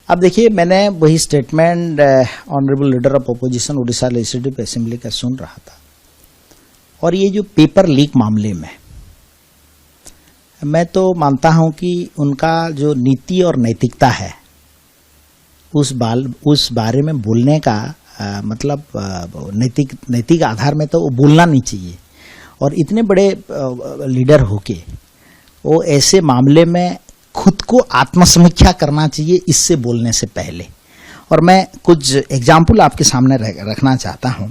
अब देखिए, मैंने वही statement honourable leader of opposition Orissa legislative assembly का सुन रहा था, और ये जो पेपर लीक मामले में मैं तो मानता हूं कि उनका जो नीति और नैतिकता है उस बारे में बोलने का मतलब नैतिक आधार में तो वो बोलना नहीं चाहिए। और इतने बड़े लीडर होके वो ऐसे मामले में खुद को आत्मसमीक्षा करना चाहिए इससे बोलने से पहले। और मैं कुछ एग्जाम्पल आपके सामने रखना चाहता हूं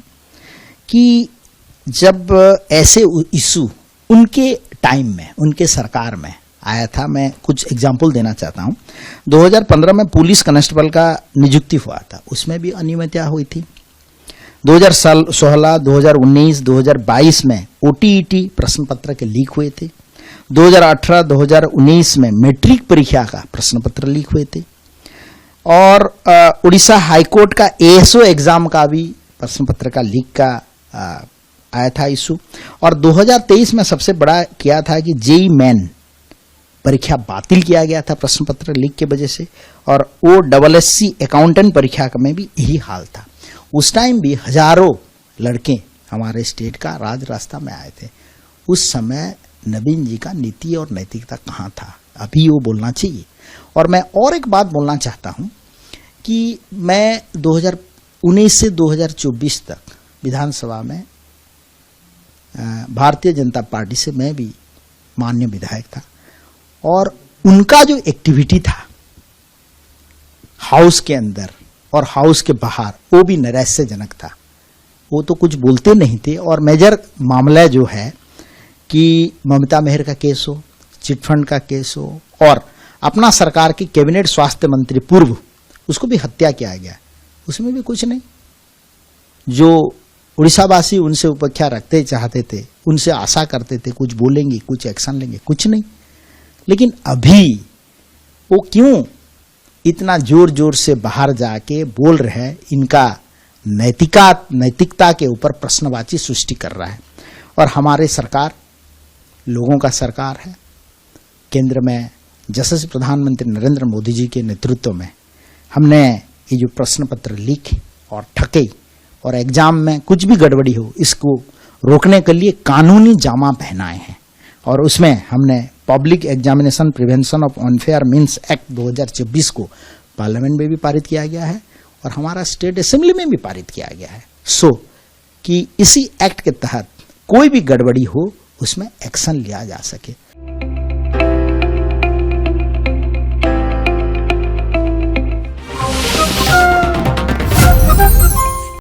कि जब ऐसे इशू उनके टाइम में, उनके सरकार में आया था, मैं कुछ एग्जाम्पल देना चाहता हूं। 2015 में पुलिस कांस्टेबल का नियुक्ति हुआ था, उसमें भी अनियमितता हुई थी। 2016, 2019, 2022 में OTET प्रश्न पत्र के लीक हुए थे। 2018, 2019 में मैट्रिक परीक्षा का प्रश्न पत्र लीक हुए थे। और उड़ीसा हाईकोर्ट का ASO एग्जाम का भी प्रश्न पत्र का लीक का आया था इशू। और 2023 में सबसे बड़ा किया था कि JEE मेन परीक्षा बातिल किया गया था प्रश्न पत्र लीक के वजह से। और OSSC अकाउंटेंट परीक्षा में भी यही हाल था। उस टाइम भी हजारों लड़के हमारे स्टेट का राज रास्ता में आए थे। उस समय नवीन जी का नीति और नैतिकता कहाँ था, अभी वो बोलना चाहिए। और मैं और एक बात बोलना चाहता हूं कि मैं 2019 से 2024 तक विधानसभा में भारतीय जनता पार्टी से मैं भी माननीय विधायक था, और उनका जो एक्टिविटी था हाउस के अंदर और हाउस के बाहर वो भी नैराश्यजनक था। वो तो कुछ बोलते नहीं थे। और मेजर मामला जो है कि ममता मेहर का केस हो, चिटफंड का केस हो, और अपना सरकार की कैबिनेट स्वास्थ्य मंत्री पूर्व, उसको भी हत्या किया गया, उसमें भी कुछ नहीं। जो उड़ीसावासी उनसे उपेक्षा रखते चाहते थे, उनसे आशा करते थे कुछ बोलेंगे, कुछ एक्शन लेंगे, कुछ नहीं। लेकिन अभी वो क्यों इतना जोर जोर से बाहर जाके बोल रहे हैं, इनका नैतिकता के ऊपर प्रश्नवाची सृष्टि कर रहा है। और हमारे सरकार लोगों का सरकार है। केंद्र में यशस्वी प्रधानमंत्री नरेंद्र मोदी जी के नेतृत्व में हमने ये जो प्रश्न पत्र लीक और ठकेई और एग्जाम में कुछ भी गड़बड़ी हो, इसको रोकने के लिए कानूनी जामा पहनाए हैं। और उसमें हमने public examination prevention of unfair means act 2024 को पार्लियामेंट में भी पारित किया गया है और हमारा स्टेट असेंबली में भी पारित किया गया है। कि इसी एक्ट के तहत कोई भी गड़बड़ी हो उसमें एक्शन लिया जा सके।